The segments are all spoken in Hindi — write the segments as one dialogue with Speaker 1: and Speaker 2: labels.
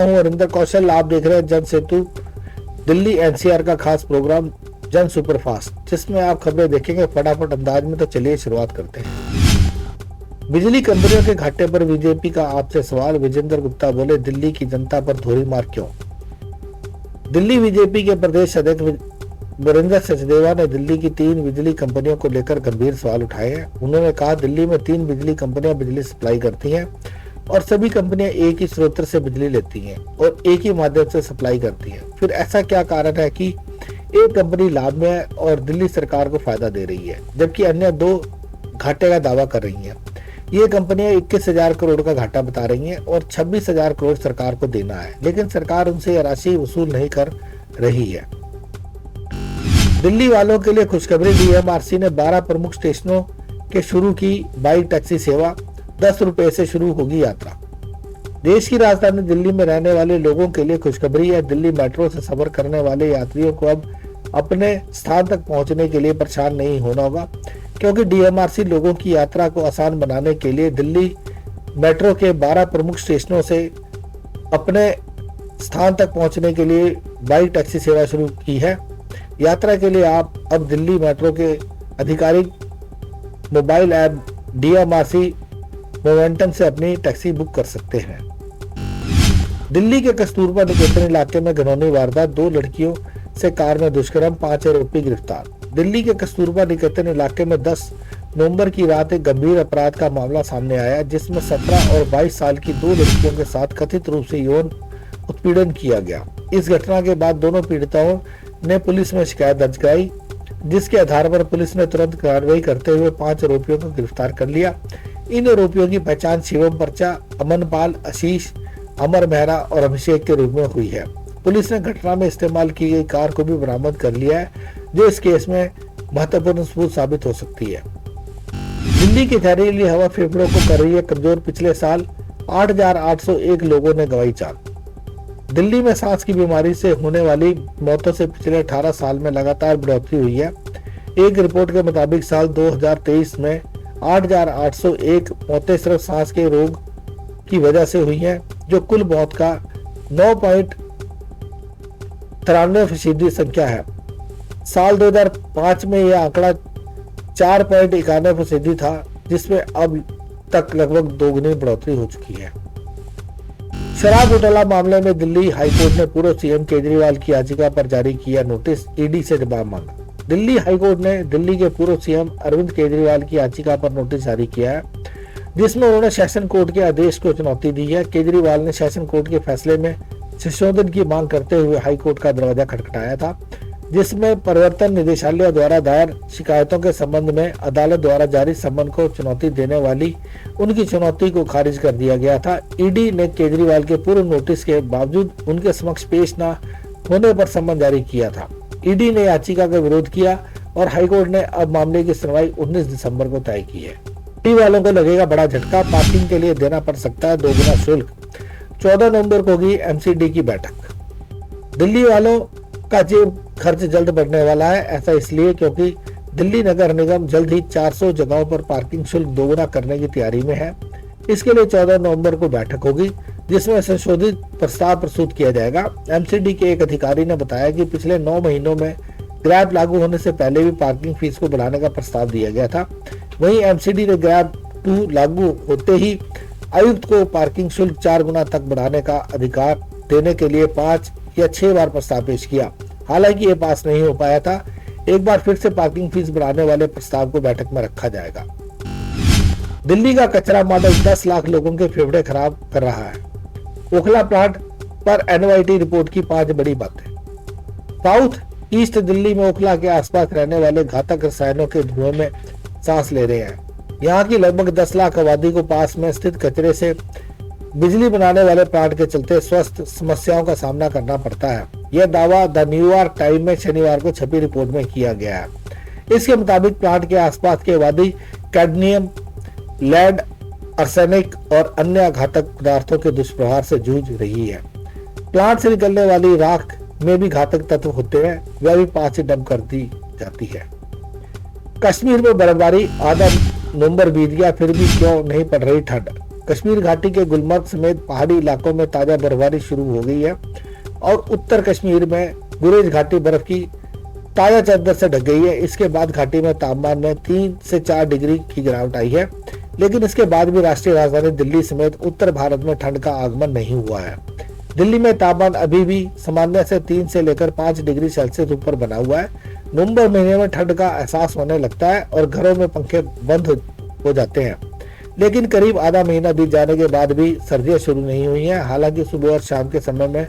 Speaker 1: हूं अरिंदर कौशल। आप देख रहे हैं जन सेतु दिल्ली एनसीआर का खास प्रोग्राम जन सुपरफास्ट, जिसमें आप खबरें देखेंगे फटाफट अंदाज में। तो चलिए शुरुआत करते हैं। बिजली कंपनियों के घाटे पर बीजेपी का आपसे सवाल। विजेंद्र गुप्ता बोले, दिल्ली की जनता पर धोरी मार क्यों? दिल्ली बीजेपी के प्रदेश अध्यक्ष वीरेंद्र सचदेवा ने दिल्ली की 3 बिजली कंपनियों को लेकर गंभीर सवाल उठाए हैं। उन्होंने कहा, दिल्ली में 3 बिजली कंपनियां बिजली सप्लाई करती हैं और सभी कंपनियां एक ही स्रोत से बिजली लेती हैं और एक ही माध्यम से सप्लाई करती हैं। फिर ऐसा क्या कारण है कि एक कंपनी लाभ में है और दिल्ली सरकार को फायदा दे रही है, जबकि अन्य 2 घाटे का दावा कर रही हैं? ये कंपनियां 21,000 करोड़ का घाटा बता रही हैं और 26,000 करोड़ सरकार को देना है, लेकिन सरकार उनसे यह राशि वसूल नहीं कर रही है। दिल्ली वालों के लिए खुशखबरी। डीएमआरसी ने 12 प्रमुख स्टेशनों के शुरू की बाइक टैक्सी सेवा। 10 रुपए से शुरू होगी यात्रा। देश की राजधानी दिल्ली में रहने वाले लोगों के लिए खुशखबरी है। दिल्ली मेट्रो से सफर करने वाले यात्रियों को अब अपने स्थान तक पहुंचने के लिए परेशान नहीं होना होगा, क्योंकि डीएमआरसी लोगों की यात्रा को आसान बनाने के लिए दिल्ली मेट्रो के 12 प्रमुख स्टेशनों से अपने स्थान तक पहुंचने के लिए बाइक टैक्सी सेवा शुरू की है। यात्रा के लिए आप अब दिल्ली मेट्रो के आधिकारिक मोबाइल ऐप डीएमआरसी मोमेंटम से अपनी टैक्सी बुक कर सकते हैं। दिल्ली के कस्तूरबा निकेतन इलाके में घिनौनी वारदात। 2 लड़कियों से कार में दुष्कर्म, 5 आरोपी गिरफ्तार। दिल्ली के कस्तूरबा निकेतन इलाके में 10 नवंबर की रात एक गंभीर अपराध का मामला सामने आया, जिसमें 17 और 22 साल की 2 लड़कियों के साथ कथित रूप से यौन उत्पीड़न किया गया। इस घटना के बाद दोनों पीड़िताओं ने पुलिस में शिकायत दर्ज कराई, जिसके आधार पर पुलिस ने तुरंत कार्रवाई करते हुए 5 आरोपियों को गिरफ्तार कर लिया। इन आरोपियों की पहचान शिवम पर्चा, अमन पाल, आशीष, अमर मेहरा और अभिषेक के रूप में हुई है। पुलिस ने घटना में इस्तेमाल की गई कार को भी बरामद कर लिया है, जो इस केस में महत्वपूर्ण सबूत साबित हो सकती है। दिल्ली की जहरीली हवा फेफड़ों को कर रही है कमजोर। पिछले साल 8,801 लोगों ने गंवाई जान। दिल्ली में सांस की बीमारी से होने वाली मौतों से पिछले 18 साल में लगातार बढ़ोतरी हुई है। एक रिपोर्ट के मुताबिक साल 2023 में 8,801 मौतें सिर्फ सांस के रोग की वजह से हुई हैं, जो कुल मौत का 9.93% संख्या है। साल 2005 में यह आंकड़ा 4.91% था, जिसमें अब तक लगभग दोगुनी बढ़ोतरी हो चुकी है। शराब घोटाला मामले में दिल्ली हाईकोर्ट ने पूर्व सीएम केजरीवाल की याचिका पर जारी किया नोटिस। ईडी से जवाब मांगा। दिल्ली हाईकोर्ट ने दिल्ली के पूर्व सीएम अरविंद केजरीवाल की याचिका पर नोटिस जारी किया है, जिसमें उन्होंने सेशन कोर्ट के आदेश को चुनौती दी है। केजरीवाल ने सेशन कोर्ट के फैसले में संशोधन की मांग करते हुए हाईकोर्ट का दरवाजा खटखटाया था, जिसमें प्रवर्तन निदेशालय द्वारा दायर शिकायतों के संबंध में अदालत द्वारा जारी समन को चुनौती देने वाली उनकी चुनौती को खारिज कर दिया गया था। ईडी ने केजरीवाल के पूर्व नोटिस के बावजूद उनके समक्ष पेश न होने पर समन जारी किया था। ईडी ने याचिका का विरोध किया और हाईकोर्ट ने अब मामले की सुनवाई 19 दिसंबर को तय की है। दिल्ली वालों को लगेगा बड़ा झटका। पार्किंग के लिए देना पड़ सकता है दोगुना शुल्क। 14 नवंबर को होगी एमसीडी की बैठक। दिल्ली वालों का जेब खर्च जल्द बढ़ने वाला है। ऐसा इसलिए क्योंकि दिल्ली नगर निगम जल्द ही 400 जगहों पर पार्किंग शुल्क दोगुना करने की तैयारी में है। इसके लिए 14 नवंबर को बैठक होगी, जिसमें संशोधित प्रस्ताव प्रस्तुत किया जाएगा। एमसीडी के एक अधिकारी ने बताया कि पिछले 9 महीनों में ग्रैब लागू होने से पहले भी पार्किंग फीस को बढ़ाने का प्रस्ताव दिया गया था। वहीं एमसीडी ने ग्रैब 2 लागू होते ही आयुक्त को पार्किंग शुल्क 4 गुना तक बढ़ाने का अधिकार देने के लिए 5 या 6 बार प्रस्ताव पेश किया। हालांकि ये पास नहीं हो पाया था। एक बार फिर से पार्किंग फीस बढ़ाने वाले प्रस्ताव को बैठक में रखा जाएगा। दिल्ली का कचरा मॉडल 10 लाख लोगों के फेफड़े खराब कर रहा है। ओखला प्लांट पर एनवाईटी रिपोर्ट की 5 बड़ी बातें। साउथ ईस्ट दिल्ली में ओखला के आसपास रहने वाले घातक रसायनों के धुएं में सांस ले रहे हैं। यहाँ की लगभग 10 लाख आबादी को पास में स्थित कचरे से बिजली बनाने वाले प्लांट के चलते स्वास्थ्य समस्याओं का सामना करना पड़ता है। यह दावा द न्यूयॉर्क टाइम में शनिवार को छपी रिपोर्ट में किया गया है। इसके मुताबिक प्लांट के आसपास की आबादी कैडमियम, लेड, आर्सेनिक और अन्य घातक पदार्थों के दुष्प्रभाव से जूझ रही है। प्लांट से निकलने वाली राख में भी घातक तत्व होते हैं, वह भी 5 से डंप कर दी जाती है। कश्मीर में बर्फबारी। आधा नवंबर बीत गया, फिर भी क्यों नहीं पड़ रही ठंड। कश्मीर घाटी के गुलमर्ग समेत पहाड़ी इलाकों में ताजा बर्फबारी शुरू हो गई है और उत्तर कश्मीर में गुरेज घाटी बर्फ की ताजा चादर से ढक गई है। इसके बाद घाटी में तापमान में 3 से 4 डिग्री की गिरावट आई है, लेकिन इसके बाद भी राष्ट्रीय राजधानी दिल्ली समेत उत्तर भारत में ठंड का आगमन नहीं हुआ है। दिल्ली में तापमान अभी भी सामान्य से 3 से लेकर 5 डिग्री सेल्सियस ऊपर बना हुआ है। नवंबर महीने में ठंड का एहसास होने लगता है और घरों में पंखे बंद हो जाते हैं, लेकिन करीब आधा महीना बीत जाने के बाद भी सर्दियां शुरू नहीं हुई हैं। हालांकि सुबह और शाम के समय में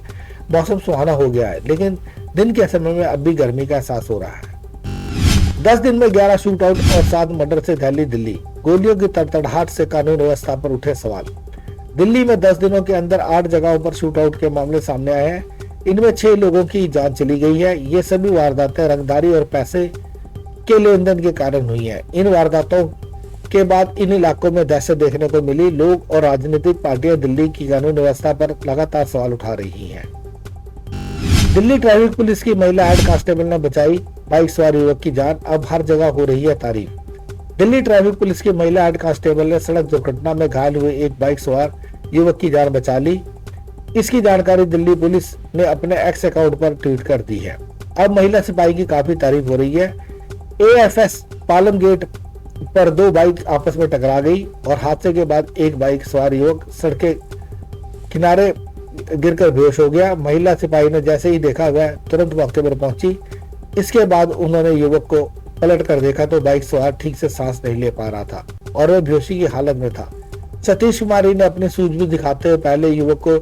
Speaker 1: मौसम सुहाना हो गया है, लेकिन दिन के समय में अब भी गर्मी का एहसास हो रहा है। 10 दिन में 11 शूट आउट और 7 मर्डर से दहली दिल्ली, गोलियों की तड़तड़ाहट से कानून व्यवस्था पर उठे सवाल। दिल्ली में 10 दिनों के अंदर 8 जगहों पर शूट आउट के मामले सामने आए हैं। इनमें 6 लोगों की जान चली गई है। ये सभी वारदातें रंगदारी और पैसे के लेन देन के कारण हुई है। इन वारदातों के बाद इन इलाकों में दहशत देखने को मिली। लोग और राजनीतिक पार्टियां दिल्ली की कानून व्यवस्था पर लगातार सवाल उठा रही हैं। दिल्ली ट्रैफिक पुलिस की महिला हेड कांस्टेबल ने बचाई बाइक सवार युवक की जान, अब हर जगह हो रही है तारीफ। दिल्ली ट्रैफिक पुलिस की महिला हेड कांस्टेबल ने सड़क दुर्घटना में घायल हुए एक बाइक सवार युवक की जान बचा ली। इसकी जानकारी दिल्ली पुलिस ने अपने एक्स अकाउंट पर ट्वीट कर दी है। अब महिला सिपाही की काफी तारीफ हो रही है। एएफएस पालम गेट पर 2 बाइक आपस में टकरा गई और हादसे के बाद एक बाइक सवार युवक सड़क के किनारे गिरकर बेहोश हो गया। महिला सिपाही ने जैसे ही देखा वह तुरंत मौके पर पहुंची। इसके बाद उन्होंने युवक को पलट कर देखा तो बाइक सवार ठीक से सांस नहीं ले पा रहा था और वह बेहोशी की हालत में था। सतीश कुमारी ने अपनी सूझबूझ दिखाते हुए पहले युवक को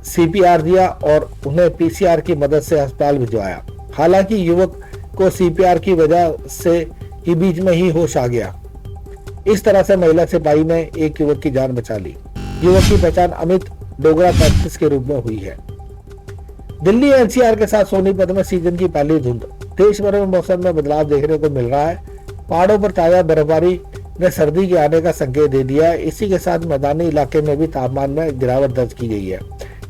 Speaker 1: सीपीआर दिया और उन्हें पीसीआर की मदद से अस्पताल भिजवाया। हालांकि युवक को सीपीआर की वजह से ही बीच में ही होश आ गया। इस तरह से महिला सिपाही ने एक युवक की जान बचा ली। युवक की पहचान अमित डोगरा 35 के रूप में हुई है। दिल्ली एनसीआर के साथ सोनीपत में सीजन की पहली धुंध। देश भर में मौसम में बदलाव देखने को मिल रहा है। पहाड़ों पर ताजा बर्फबारी ने सर्दी के आने का संकेत दे दिया है। इसी के साथ मैदानी इलाके में भी तापमान में गिरावट दर्ज की गई है।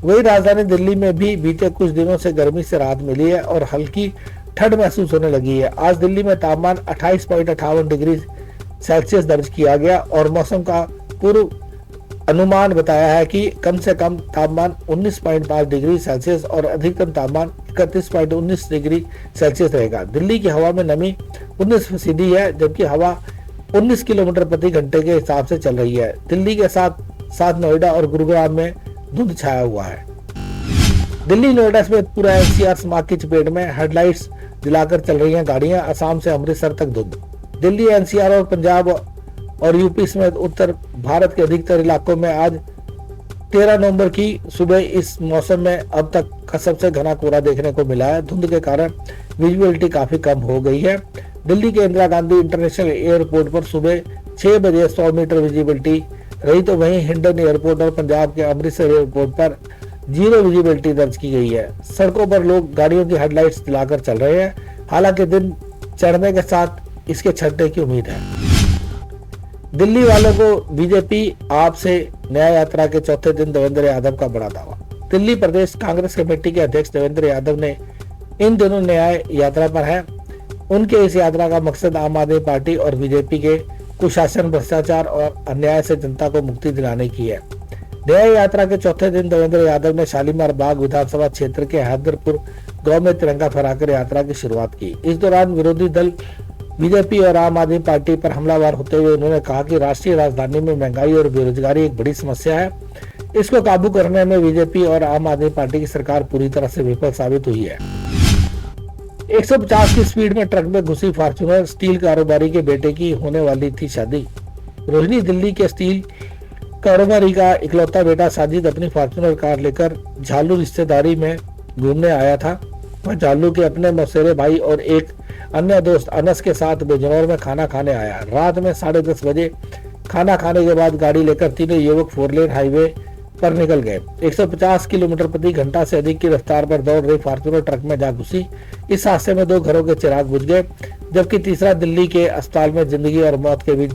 Speaker 1: वही राजधानी दिल्ली में भी बीते कुछ दिनों से गर्मी से राहत मिली है और हल्की ठंड महसूस होने लगी है। आज दिल्ली में तापमान 28.58 डिग्री सेल्सियस दर्ज किया गया और मौसम का पूर्व अनुमान बताया है कि कम से कम तापमान 19.5 डिग्री सेल्सियस और अधिकतम तापमान 31.19 डिग्री सेल्सियस रहेगा। दिल्ली की हवा में नमी 19% है, जबकि हवा 19 किलोमीटर प्रति घंटे के हिसाब से चल रही है। दिल्ली के साथ साथ नोएडा और गुरुग्राम में धुंध छाया हुआ है। दिल्ली नोएडा समेत पूरा एनसीआर स्माग की चपेट में, हेडलाइट्स जलाकर चल रही हैं गाड़ियां। असम से अमृतसर तक धुंध। दिल्ली एनसीआर और पंजाब और यूपी समेत उत्तर भारत के अधिकतर इलाकों में आज 13 नवंबर की सुबह इस मौसम में अब तक का सबसे घना कोहरा देखने को मिला है। धुंध के कारण विजिबिलिटी काफी कम हो गई है। दिल्ली के इंदिरा गांधी इंटरनेशनल एयरपोर्ट पर सुबह 6 बजे 100 मीटर विजिबिलिटी रही, तो वहीं हिंडन एयरपोर्ट और पंजाब के अमृतसर एयरपोर्ट पर 0 विजिबिलिटी दर्ज की गई है। सड़कों पर लोग गाड़ियों की हेडलाइट्स जलाकर चल रहे हैं। हालांकि दिन चढ़ने के साथ इसके छंटने की उम्मीद है। दिल्ली वालों को बीजेपी आप से न्याय यात्रा के चौथे दिन देवेंद्र यादव का बड़ा दावा। दिल्ली प्रदेश कांग्रेस कमेटी के अध्यक्ष देवेंद्र यादव ने इन दिनों न्याय यात्रा पर है। उनके इस यात्रा का मकसद आम आदमी पार्टी और बीजेपी के कुशासन, भ्रष्टाचार और अन्याय से जनता को मुक्ति दिलाने की है। न्याय यात्रा के चौथे दिन देवेंद्र यादव ने शालीमार बाग विधानसभा क्षेत्र के हैदरपुर गांव में तिरंगा फहराकर यात्रा की शुरुआत की। इस दौरान विरोधी दल बीजेपी और आम आदमी पार्टी पर हमलावर होते हुए उन्होंने कहा कि राष्ट्रीय राजधानी में महंगाई और बेरोजगारी एक बड़ी समस्या है। इसको काबू करने में बीजेपी और आम आदमी पार्टी की सरकार पूरी तरह से विफल साबित हुई है। 150 की स्पीड में ट्रक में घुसी फॉर्च्यूनर। स्टील कारोबारी के बेटे की होने वाली थी शादी। रोहिणी दिल्ली के स्टील कारोबारी का इकलौता बेटा साजिद अपनी फॉर्च्यूनर कार लेकर झालू रिश्तेदारी में घूमने आया था। वह झालू के अपने मौसेरे भाई और एक अन्य दोस्त अनस के साथ बिजनौर में खाना खाने आया। रात में 10:30 बजे खाना खाने के बाद गाड़ी लेकर तीनों युवक 4 लेन हाईवे पर निकल गए। 150 किलोमीटर प्रति घंटा से अधिक की रफ्तार पर दौड़ रही फॉर्च्यूनर ट्रक में जा घुसी। इस हादसे में 2 घरों के चिराग बुझ गए, जबकि तीसरा दिल्ली के अस्पताल में जिंदगी और मौत के बीच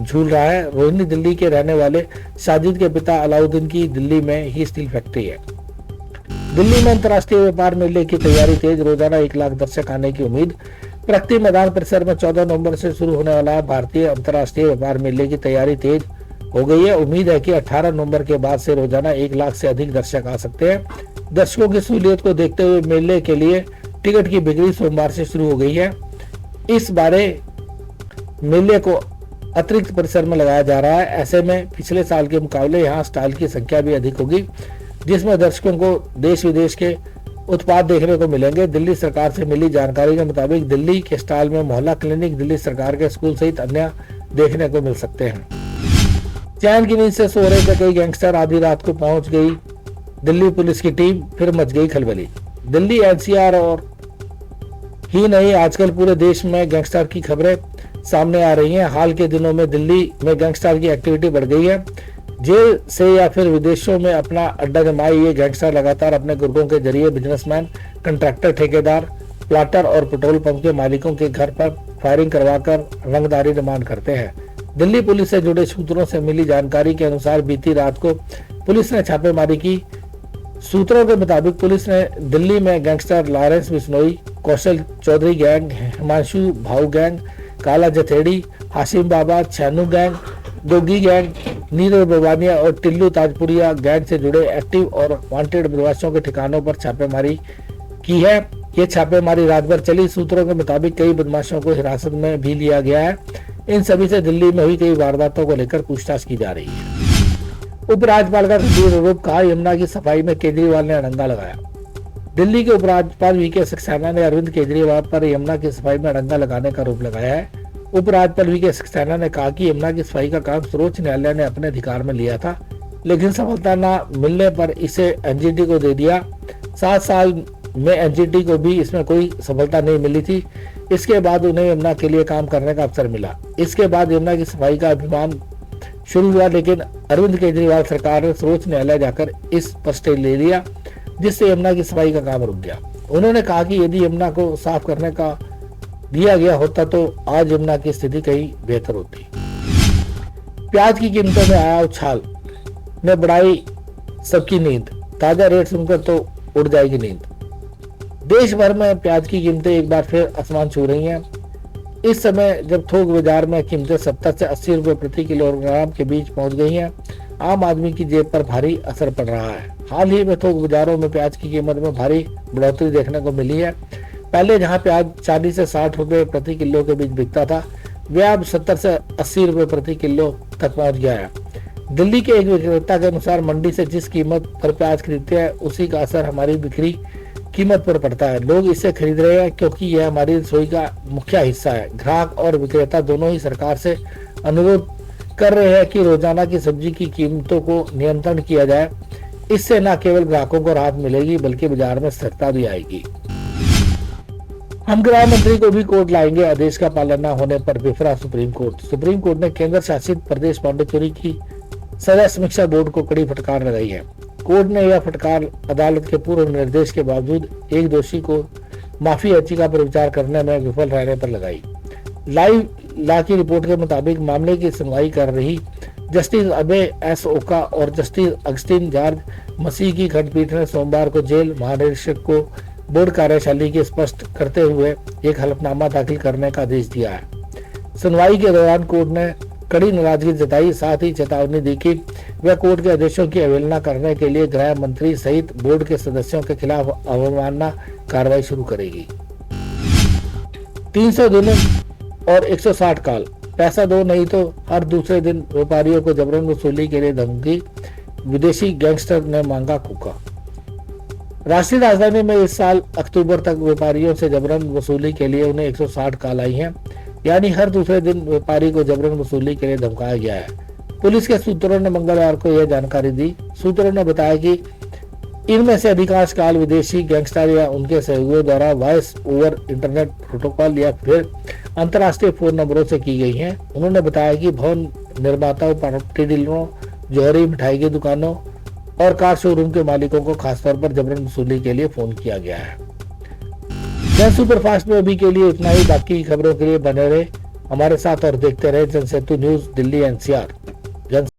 Speaker 1: झूल रहा है। रोहिणी दिल्ली के रहने वाले साजिद के पिता अलाउद्दीन की दिल्ली में ही स्टील फैक्ट्री है। दिल्ली में अंतर्राष्ट्रीय व्यापार मेले की तैयारी तेज। रोजाना 1 लाख दर्शक आने की उम्मीद। प्रगति मैदान परिसर में 14 नवंबर से शुरू होने वाला भारतीय अंतर्राष्ट्रीय व्यापार मेले की तैयारी तेज। हो गई है। उम्मीद है कि 18 नवंबर के बाद से रोजाना 1 लाख से अधिक दर्शक आ सकते हैं। दर्शकों की सहूलियत को देखते हुए मेले के लिए टिकट की बिक्री सोमवार से शुरू हो गई है। इस बारे मेले को अतिरिक्त परिसर में लगाया जा रहा है। ऐसे में पिछले साल के मुकाबले यहाँ स्टॉल की संख्या भी अधिक होगी, जिसमें दर्शकों को देश विदेश के उत्पाद देखने को मिलेंगे। दिल्ली सरकार से मिली जानकारी के मुताबिक दिल्ली के स्टॉल में मोहल्ला क्लिनिक, दिल्ली सरकार के स्कूल सहित अन्य देखने को मिल सकते हैं। चैन की नींद से सो रहे कई गैंगस्टर आधी रात को पहुंच गई दिल्ली पुलिस की टीम, फिर मच गई खलबली। दिल्ली एनसीआर और ही नहीं, आजकल पूरे देश में गैंगस्टर की खबरें सामने आ रही हैं। हाल के दिनों में दिल्ली में गैंगस्टर की एक्टिविटी बढ़ गई है। जेल से या फिर विदेशों में अपना अड्डा जमाए ये गैंगस्टर लगातार अपने गुर्गों के जरिए बिजनेसमैन, कंट्रैक्टर, ठेकेदार, प्लाटर और पेट्रोल पंप के मालिकों के घर पर फायरिंग करवाकर रंगदारी डिमांड करते हैं। दिल्ली पुलिस से जुड़े सूत्रों से मिली जानकारी के अनुसार बीती रात को पुलिस ने छापेमारी की। सूत्रों के मुताबिक पुलिस ने दिल्ली में गैंगस्टर लॉरेंस बिश्नोई, कौशल चौधरी गैंग, हिमांशु भाऊ गैंग, काला जथेड़ी, हाशिम बाबा, छानू गैंग, दोगी गैंग, नीरव बवानिया और टिल्लू ताजपुरिया गैंग से जुड़े एक्टिव और वांटेड बदमाशों के ठिकानों पर छापेमारी की है। ये छापेमारी रात भर चली। सूत्रों के मुताबिक कई बदमाशों को हिरासत में भी लिया गया है। इन सभी से दिल्ली में हुई कई वारदातों को लेकर पूछताछ की जा रही है। उपराज्यपाल का गंभीर आरोप, कहा यमुना की सफाई में केजरीवाल ने अड़ंगा लगाया। दिल्ली के उपराज्यपाल वीके सक्सेना ने अरविंद केजरीवाल पर यमुना की सफाई में अड़ंगा लगाने का आरोप लगाया है। उपराज्यपाल वीके सक्सेना ने कहा कि यमुना की सफाई का काम सर्वोच्च न्यायालय ने अपने अधिकार में लिया था, लेकिन सफलता न मिलने पर इसे एनजीटी को दे दिया। 7 साल में एनजीटी को भी इसमें कोई सफलता नहीं मिली थी। इसके बाद उन्हें यमुना के लिए काम करने का अवसर मिला। इसके बाद यमुना की सफाई का अभियान शुरू हुआ, लेकिन अरविंद केजरीवाल सरकार ने सर्वोच्च न्यायालय जाकर इस पर स्टे ले लिया, जिससे यमुना की सफाई का काम रुक गया। उन्होंने कहा कि यदि यमुना को साफ करने का दिया गया होता तो आज यमुना की स्थिति कहीं बेहतर होती। प्याज की कीमतों में आया उछाल ने बढ़ाई सबकी नींद। ताजा रेट सुनकर तो उड़ जाएगी नींद। देश भर में प्याज की कीमतें एक बार फिर आसमान छू रही हैं। इस समय जब थोक बाजार में कीमतें 70 से 80 रुपए प्रति किलोग्राम के बीच पहुंच गई हैं, आम आदमी की जेब पर भारी असर पड़ रहा है। हाल ही में थोक बाजारों में प्याज की कीमत में भारी बढ़ोतरी देखने को मिली है। पहले जहां प्याज 40 से 60 रुपए प्रति किलो के बीच बिकता था, वह अब 70 से 80 रुपए प्रति किलो तक पहुंच गया है। दिल्ली के एक विक्रेता के अनुसार मंडी से जिस कीमत पर प्याज खरीदते हैं, उसी का असर हमारी बिक्री कीमत पर पड़ता है। लोग इसे खरीद रहे हैं क्योंकि यह हमारी रसोई का मुख्य हिस्सा है। ग्राहक और विक्रेता दोनों ही सरकार से अनुरोध कर रहे हैं कि रोजाना की सब्जी की कीमतों को नियंत्रण किया जाए। इससे न केवल ग्राहकों को राहत मिलेगी, बल्कि बाजार में स्थिरता भी आएगी। हम गृह मंत्री को भी कोर्ट लाएंगे, आदेश का पालन न होने पर बिफरा सुप्रीम कोर्ट। सुप्रीम कोर्ट ने केंद्र शासित प्रदेश पांडिचेरी की सजा समीक्षा बोर्ड को कड़ी फटकार लगाई है। कोर्ट ने यह फटकार अदालत के पूर्व निर्देश के बावजूद एक दोषी को माफी याचिका पर विचार करने में विफल रहने पर लगाई। लाइव लॉ की रिपोर्ट के मुताबिक मामले की सुनवाई कर रही जस्टिस अभय एस ओका और जस्टिस अगस्टिन जॉर्ज मसीह की खंडपीठ ने सोमवार को जेल महानिरीक्षक को बोर्ड कार्यशैली के स्पष्ट करते हुए एक हलफनामा दाखिल करने का आदेश दिया है। सुनवाई के दौरान कोर्ट ने कड़ी नाराजगी जताई, साथ ही चेतावनी दी कि वह कोर्ट के आदेशों की अवहेलना करने के लिए गृह मंत्री सहित बोर्ड के सदस्यों के खिलाफ अवमानना कार्रवाई शुरू करेगी। 300 दिन और 160 काल, पैसा दो नहीं तो हर दूसरे दिन व्यापारियों को जबरन वसूली के लिए धमकी, विदेशी गैंगस्टर ने मांगा कुका। राष्ट्रीय राजधानी में इस साल अक्टूबर तक व्यापारियों से जबरन वसूली के लिए उन्हें 160 काल आई हैं, यानी हर दूसरे दिन व्यापारी को जबरन वसूली के लिए धमकाया गया है। पुलिस के सूत्रों ने मंगलवार को यह जानकारी दी। सूत्रों ने बताया कि इनमें से अधिकांश काल विदेशी गैंगस्टर या उनके सहयोगियों द्वारा वॉइस ओवर इंटरनेट प्रोटोकॉल या फिर अंतर्राष्ट्रीय फोन नंबरों से की गई हैं। उन्होंने बताया कि भवन निर्माताओं, प्रॉपर्टी डीलरों, जौहरी मिठाई की दुकानों और कार शोरूम के मालिकों को खासतौर पर जबरन वसूली के लिए फोन किया गया है। जन सुपरफास्ट में अभी के लिए इतना ही। बाकी की खबरों के लिए बने रहे हमारे साथ और देखते रहे जनसेतु न्यूज दिल्ली एनसीआर।